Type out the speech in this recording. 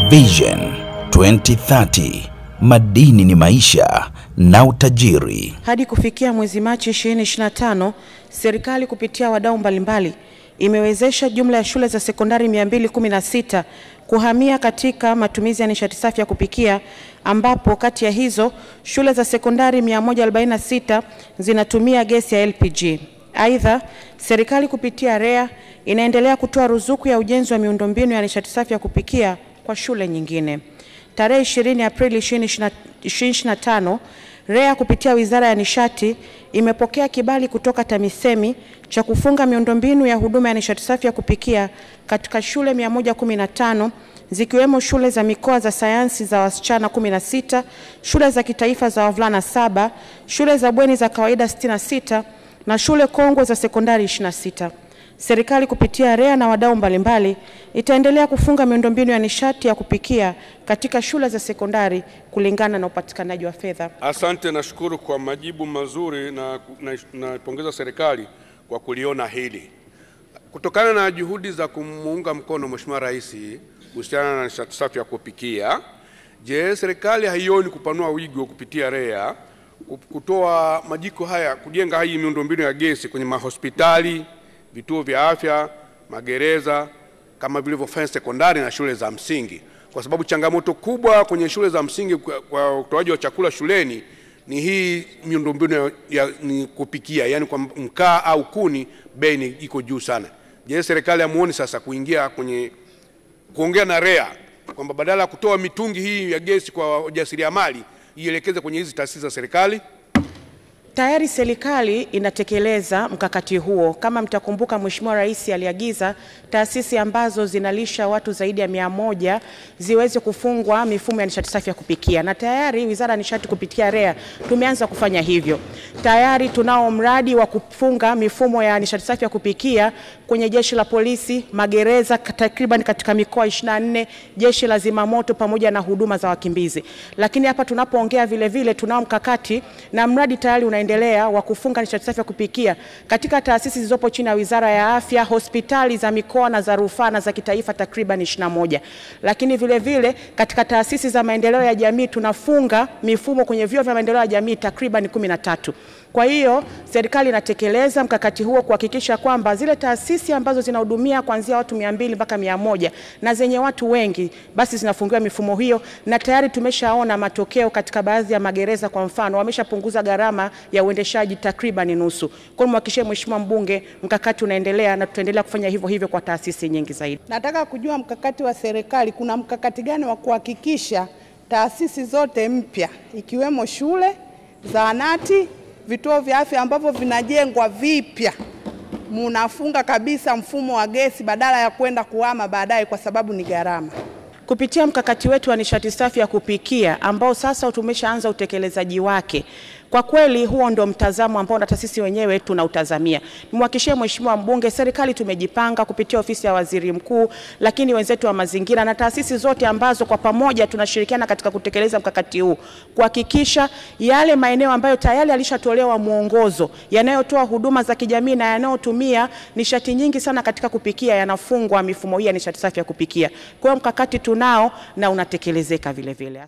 Vision 2030, madini ni maisha na utajiri. Hadi kufikia mwezi Machi 2025, serikali kupitia wadau mbalimbali imewezesha jumla ya shule za sekondari 216 kuhamia katika matumizi ya nishati safi ya kupikia, ambapo kati ya hizo shule za sekondari 146 zinatumia gesi ya LPG. Aidha, serikali kupitia REA inaendelea kutoa ruzuku ya ujenzi wa miundombinu ya nishati safi ya kupikia kwa shule nyingine. Tarehe 20 Aprili 2025, REA kupitia Wizara ya Nishati imepokea kibali kutoka TAMISEMI cha kufunga miundombinu ya huduma ya nishati safi ya kupikia katika shule 115 zikiwemo shule za mikoa za sayansi za wasichana 16, shule za kitaifa za wavulana 7, shule za bweni za kawaida 66 na shule kongwe za sekondari 26. Serikali kupitia REA na wadau mbalimbali itaendelea kufunga miundombinu ya nishati ya kupikia katika shule za sekondari kulingana na upatikanaji wa fedha. Asante, nashukuru kwa majibu mazuri na napongeza serikali kwa kuliona hili. Kutokana na juhudi za kumuunga mkono Mheshimiwa Rais kuhusiana na nishati safi ya kupikia, je, serikali haioni kupanua wigo kupitia REA kutoa majiko haya, kujenga hii miundombinu ya gesi kwenye mahospitali, vituo vya afya, magereza kama vilivyofanya sekondari na shule za msingi? Kwa sababu changamoto kubwa kwenye shule za msingi kwa utoaji wa chakula shuleni ni hii miundombinu ya kupikia, yani kwa mkaa au kuni bei iko juu sana. Je, serikali hamuoni sasa kuingia kwenye kuongea na REA kwamba badala ya kutoa mitungi hii ya gesi kwa wajasiriamali ielekeze kwenye hizi taasisi za serikali? Tayari serikali inatekeleza mkakati huo. Kama mtakumbuka, Mheshimiwa Rais aliagiza taasisi ambazo zinalisha watu zaidi ya 100 ziweze kufungwa mifumo ya nishati safi ya kupikia, na tayari Wizara ya Nishati kupitia REA tumeanza kufanya hivyo. Tayari tunao mradi wa kufunga mifumo ya nishati safi ya kupikia kwenye jeshi la polisi, magereza takriban katika mikoa 24, jeshi la zimamoto pamoja na huduma za wakimbizi. Lakini hapa tunapoongea vile vile tunao mkakati na mradi tayari unaendelea wa kufunga nishati safi ya kupikia katika taasisi zilizopo chini ya Wizara ya Afya, hospitali za mikoa na za rufaa na za kitaifa takriban 21. Lakini vile vile katika taasisi za maendeleo ya jamii tunafunga mifumo kwenye vyuo vya maendeleo ya jamii takriban 13. Kwa hiyo serikali inatekeleza mkakati huo kuhakikisha kwamba zile taasisi ambazo zinahudumia kuanzia watu 200 mpaka 100 na zenye watu wengi basi zinafungiwa mifumo hiyo, na tayari tumeshaona matokeo katika baadhi ya magereza. Kwa mfano, wameshapunguza gharama ya uendeshaji takriban nusu. Kwa hiyo mhakikishie Mheshimiwa Mbunge, mkakati unaendelea na tutaendelea kufanya hivyo hivyo kwa taasisi nyingi zaidi. Nataka kujua mkakati wa serikali, kuna mkakati gani wa kuhakikisha taasisi zote mpya ikiwemo shule, zahanati, vituo vya afya ambavyo vinajengwa vipya munafunga kabisa mfumo wa gesi badala ya kwenda kuhama baadaye kwa sababu ni gharama? Kupitia mkakati wetu wa nishati safi ya kupikia ambao sasa tumeshaanza utekelezaji wake, kwa kweli huo ndio mtazamo ambao na taasisi wenyewe tunautazamia. Nimhakikishie Mheshimiwa Mbunge, serikali tumejipanga kupitia ofisi ya Waziri Mkuu, lakini wenzetu wa mazingira na taasisi zote ambazo kwa pamoja tunashirikiana katika kutekeleza mkakati huu kuhakikisha yale maeneo ambayo tayari alishatolewa muongozo yanayotoa huduma za kijamii na yanayotumia nishati nyingi sana katika kupikia yanafungwa mifumo hii ya nishati safi ya kupikia. Kwa hiyo mkakati tunao na unatekelezeka vile vile.